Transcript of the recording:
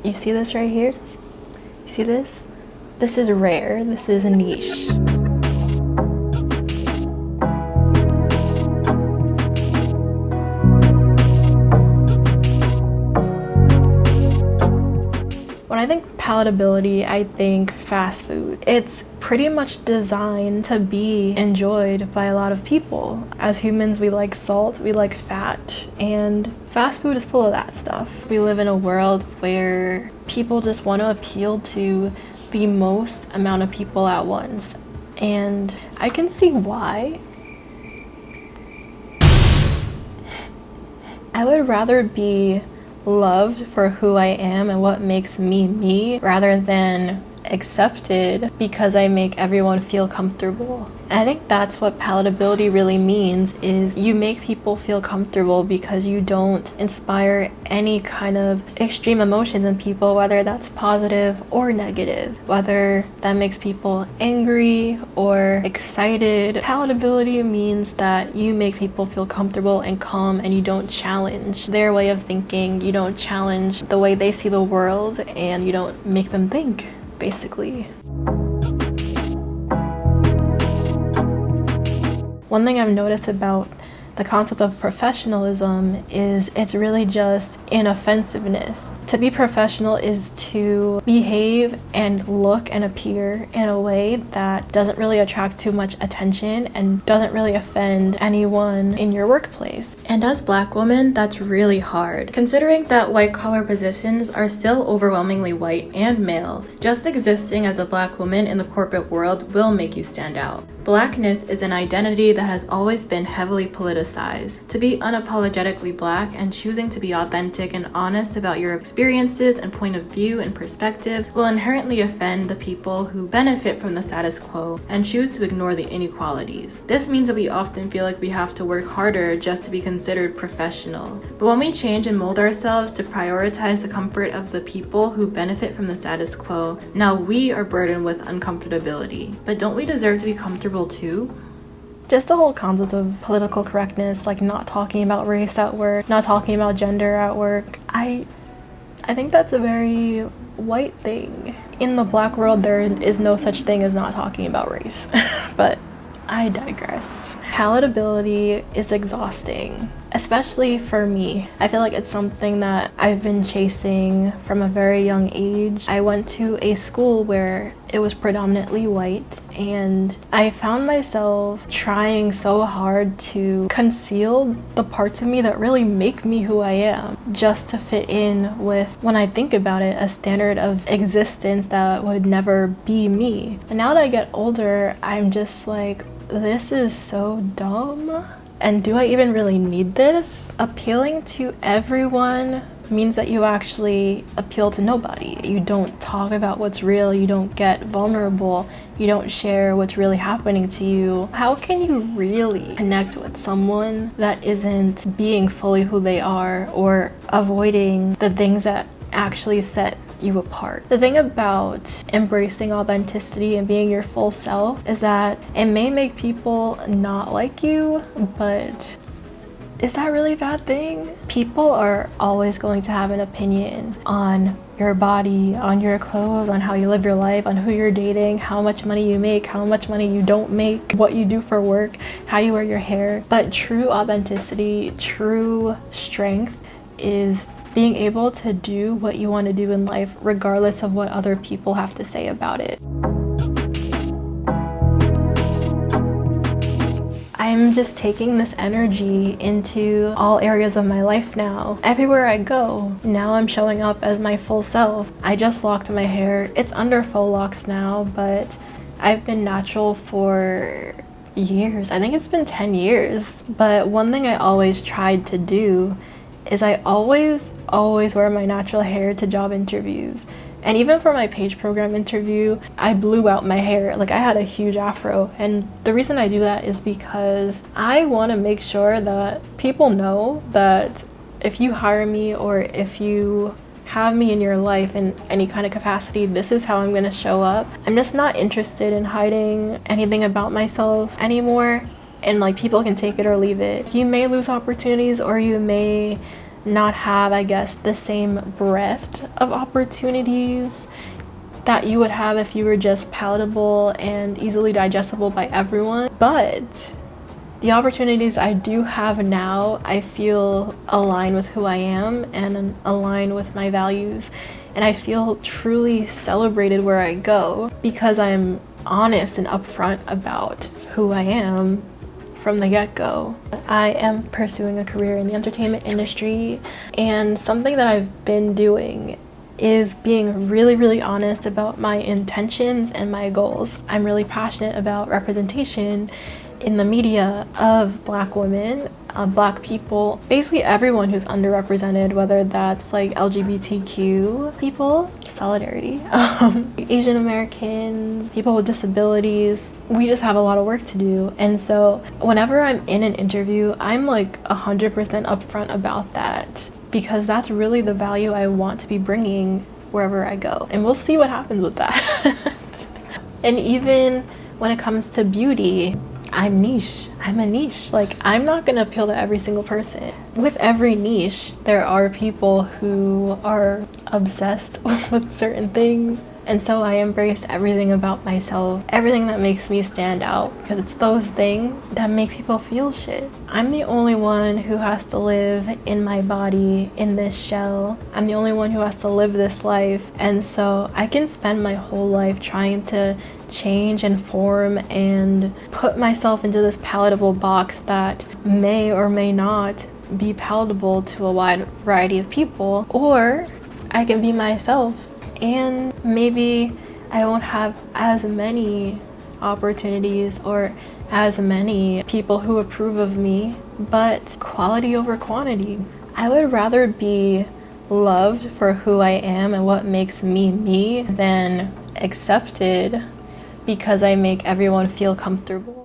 You see this right here? You see this? This is rare. This is a niche. When I think palatability, I think fast food. It's pretty much designed to be enjoyed by a lot of people. As humans, we like salt, we like fat, and fast food is full of that stuff. We live in a world where people just want to appeal to the most amount of people at once, and I can see why. I would rather be loved for who I am and what makes me me rather than accepted because I make everyone feel comfortable. And I think that's what palatability really means, is you make people feel comfortable because you don't inspire any kind of extreme emotions in people, whether that's positive or negative, whether that makes people angry or excited. Palatability means that you make people feel comfortable and calm, and you don't challenge their way of thinking, you don't challenge the way they see the world, and you don't make them think, basically. One thing I've noticed about the concept of professionalism is it's really just inoffensiveness. To be professional is to behave and look and appear in a way that doesn't really attract too much attention and doesn't really offend anyone in your workplace. And as Black women, that's really hard, considering that white-collar positions are still overwhelmingly white and male. Just existing as a Black woman in the corporate world will make you stand out. Blackness is an identity that has always been heavily politicized. To be unapologetically Black and choosing to be authentic and honest about your experiences and point of view and perspective will inherently offend the people who benefit from the status quo and choose to ignore the inequalities. This means that we often feel like we have to work harder just to be considered professional. But when we change and mold ourselves to prioritize the comfort of the people who benefit from the status quo, now we are burdened with uncomfortability. But don't we deserve to be comfortable too? Just the whole concept of political correctness, like not talking about race at work, not talking about gender at work, I think that's a very white thing. In the Black world, there is no such thing as not talking about race. But I digress. Palatability is exhausting, especially for me. I feel like it's something that I've been chasing from a very young age. I went to a school where it was predominantly white, and I found myself trying so hard to conceal the parts of me that really make me who I am, just to fit in with, when I think about it, a standard of existence that would never be me. And now that I get older, I'm just like, this is so dumb. And do I even really need this? Appealing to everyone means that you actually appeal to nobody. You don't talk about what's real, you don't get vulnerable, you don't share what's really happening to you. How can you really connect with someone that isn't being fully who they are or avoiding the things that actually set you apart? The thing about embracing authenticity and being your full self is that it may make people not like you, but is that really a bad thing? People are always going to have an opinion on your body, on your clothes, on how you live your life, on who you're dating, how much money you make, how much money you don't make, what you do for work, how you wear your hair. But true authenticity, true strength is being able to do what you want to do in life regardless of what other people have to say about it. I'm just taking this energy into all areas of my life now. Everywhere I go, now I'm showing up as my full self. I just locked my hair. It's under faux locks now, but I've been natural for years. I think it's been 10 years. But one thing I always tried to do is I always wear my natural hair to job interviews. And even for my page program interview, I blew out my hair. Like, I had a huge afro. And the reason I do that is because I want to make sure that people know that if you hire me or if you have me in your life in any kind of capacity, this is how I'm going to show up. I'm just not interested in hiding anything about myself anymore. And like, people can take it or leave it. You may lose opportunities or you may not have, I guess, the same breadth of opportunities that you would have if you were just palatable and easily digestible by everyone. But the opportunities I do have now, I feel align with who I am and align with my values. And I feel truly celebrated where I go because I'm honest and upfront about who I am from the get-go. I am pursuing a career in the entertainment industry, and something that I've been doing is being really, really honest about my intentions and my goals. I'm really passionate about representation in the media of Black women, Black people, basically everyone who's underrepresented, whether that's like LGBTQ people, solidarity, Asian Americans, people with disabilities. We just have a lot of work to do. And so whenever I'm in an interview, I'm like 100% upfront about that, because that's really the value I want to be bringing wherever I go. And we'll see what happens with that. And even when it comes to beauty, I'm a niche. Like, I'm not gonna appeal to every single person. With every niche, there are people who are obsessed with certain things. And so I embrace everything about myself, everything that makes me stand out, because it's those things that make people feel shit. I'm the only one who has to live in my body, in this shell. I'm the only one who has to live this life. And so I can spend my whole life trying to change and form and put myself into this palatable box that may or may not be palatable to a wide variety of people, or I can be myself and maybe I won't have as many opportunities or as many people who approve of me, but quality over quantity. I would rather be loved for who I am and what makes me me than accepted because I make everyone feel comfortable.